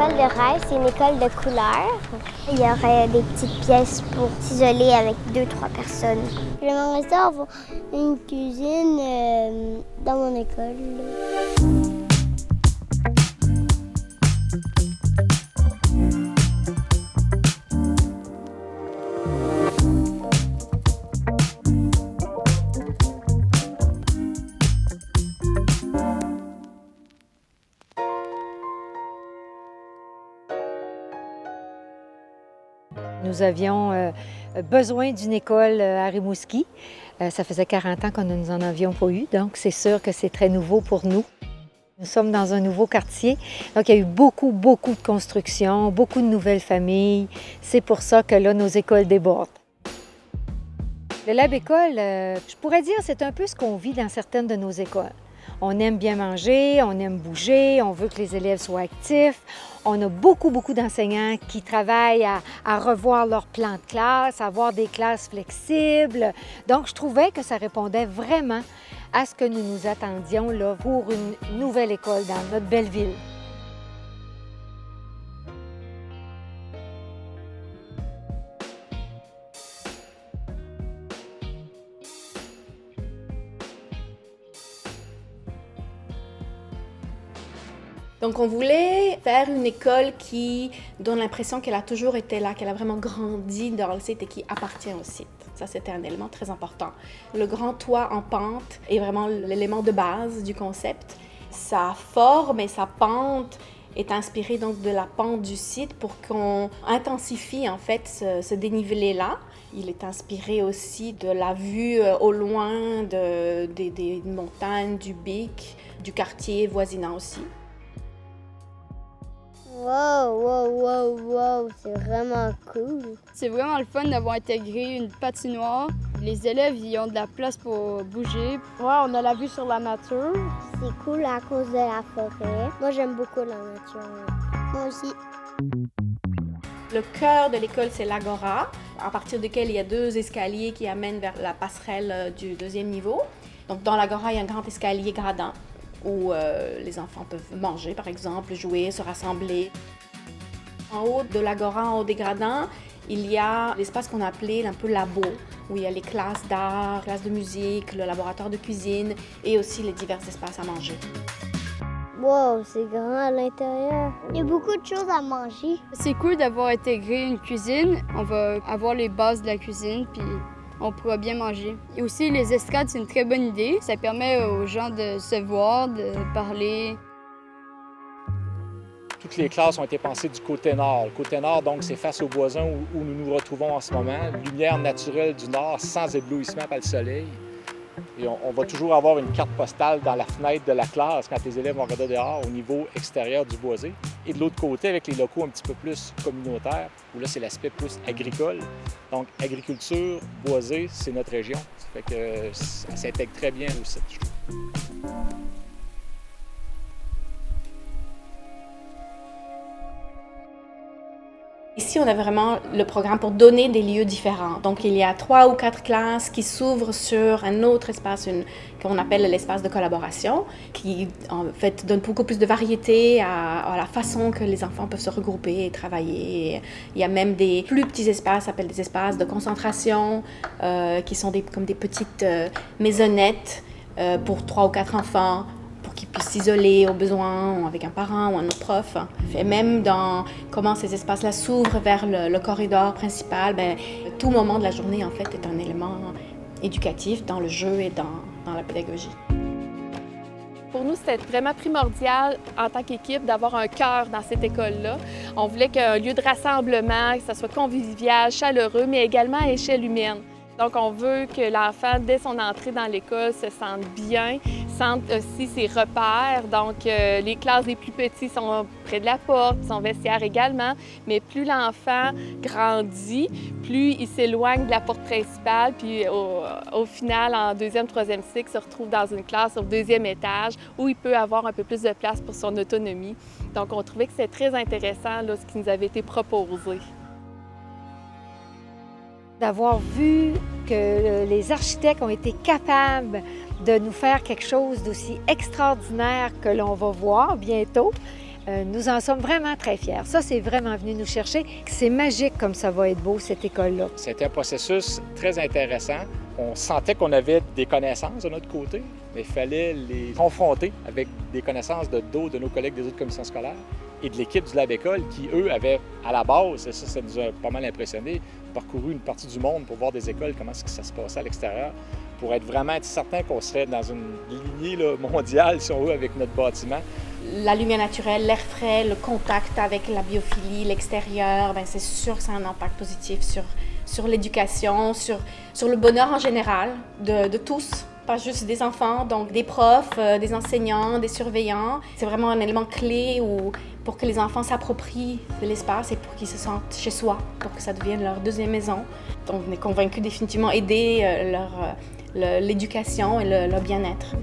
école de rêve, c'est une école de couleurs. Il y aurait des petites pièces pour s'isoler avec 2-3 personnes. J'aimerais ça avoir une cuisine dans mon école. Nous avions besoin d'une école à Rimouski. Ça faisait 40 ans que nous n'en avions pas eu, donc c'est sûr que c'est très nouveau pour nous. Nous sommes dans un nouveau quartier, donc il y a eu beaucoup de construction, beaucoup de nouvelles familles. C'est pour ça que là, nos écoles débordent. Le Lab École, je pourrais dire, c'est un peu ce qu'on vit dans certaines de nos écoles. On aime bien manger, on aime bouger, on veut que les élèves soient actifs. On a beaucoup d'enseignants qui travaillent à revoir leur plan de classe, à avoir des classes flexibles. Donc, je trouvais que ça répondait vraiment à ce que nous nous attendions là, pour une nouvelle école dans notre belle ville. Donc, on voulait faire une école qui donne l'impression qu'elle a toujours été là, qu'elle a vraiment grandi dans le site et qui appartient au site. Ça, c'était un élément très important. Le grand toit en pente est vraiment l'élément de base du concept. Sa forme et sa pente est inspirée donc de la pente du site pour qu'on intensifie en fait ce dénivelé-là. Il est inspiré aussi de la vue au loin des montagnes, du Bic, du quartier voisinant aussi. Wow, c'est vraiment cool. C'est vraiment le fun d'avoir intégré une patinoire. Les élèves, ils ont de la place pour bouger. Ouais, on a la vue sur la nature. C'est cool à cause de la forêt. Moi, j'aime beaucoup la nature. Moi aussi. Le cœur de l'école, c'est l'Agora, à partir duquel il y a 2 escaliers qui amènent vers la passerelle du 2e niveau. Donc, dans l'Agora, il y a un grand escalier gradant où les enfants peuvent manger, par exemple, jouer, se rassembler. En haut de l'Agora, en haut des gradins, il y a l'espace qu'on a appelé un peu labo, où il y a les classes d'art, classes de musique, le laboratoire de cuisine et aussi les divers espaces à manger. Wow, c'est grand à l'intérieur. Il y a beaucoup de choses à manger. C'est cool d'avoir intégré une cuisine. On va avoir les bases de la cuisine, puis on pourra bien manger. Et aussi, les estrades, c'est une très bonne idée. Ça permet aux gens de se voir, de parler. Toutes les classes ont été pensées du côté nord. Le côté nord, donc, c'est face aux voisins où nous nous retrouvons en ce moment. Lumière naturelle du nord, sans éblouissement par le soleil. Et on va toujours avoir une carte postale dans la fenêtre de la classe quand les élèves vont regarder dehors au niveau extérieur du boisé. Et de l'autre côté, avec les locaux un petit peu plus communautaires, où là, c'est l'aspect plus agricole. Donc, agriculture, boisé, c'est notre région. Ça fait que ça s'intègre très bien au site, je trouve. Ici, on a vraiment le programme pour donner des lieux différents. Donc, il y a 3 ou 4 classes qui s'ouvrent sur un autre espace qu'on appelle l'espace de collaboration, qui en fait donne beaucoup plus de variété à la façon que les enfants peuvent se regrouper et travailler. Il y a même des plus petits espaces, ça s'appelle des espaces de concentration, qui sont comme des petites maisonnettes pour 3 ou 4 enfants, pour qu'ils puissent s'isoler au besoin, avec un parent ou un autre prof. Et même dans comment ces espaces-là s'ouvrent vers le corridor principal, tout moment de la journée, en fait, est un élément éducatif dans le jeu et dans la pédagogie. Pour nous, c'était vraiment primordial en tant qu'équipe d'avoir un cœur dans cette école-là. On voulait qu'un lieu de rassemblement, que ça soit convivial, chaleureux, mais également à échelle humaine. Donc, on veut que l'enfant, dès son entrée dans l'école, se sente bien, sente aussi ses repères. Donc, les classes les plus petits sont près de la porte, son vestiaire également. Mais plus l'enfant grandit, plus il s'éloigne de la porte principale. Puis, au final, en 2e, 3e cycle, se retrouve dans une classe au 2e étage où il peut avoir un peu plus de place pour son autonomie. Donc, on trouvait que c'était très intéressant là, ce qui nous avait été proposé. D'avoir vu que les architectes ont été capables de nous faire quelque chose d'aussi extraordinaire que l'on va voir bientôt, Nous en sommes vraiment très fiers. Ça, c'est vraiment venu nous chercher. C'est magique comme ça va être beau, cette école-là. C'était un processus très intéressant. On sentait qu'on avait des connaissances de notre côté, mais il fallait les confronter avec des connaissances de d'autres de nos collègues des autres commissions scolaires et de l'équipe du Lab École qui, eux, avaient à la base, et ça nous a pas mal impressionnés, parcouru une partie du monde pour voir des écoles, comment ça se passait à l'extérieur, pour être vraiment certain qu'on serait dans une lignée là, mondiale, si on veut, avec notre bâtiment. La lumière naturelle, l'air frais, le contact avec la biophilie, l'extérieur, bien, c'est sûr que ça a un impact positif sur l'éducation, sur le bonheur en général de tous, pas juste des enfants, donc des profs, des enseignants, des surveillants. C'est vraiment un élément clé pour que les enfants s'approprient de l'espace et pour qu'ils se sentent chez soi, pour que ça devienne leur deuxième maison. Donc on est convaincus définitivement aider l'éducation et leur bien-être.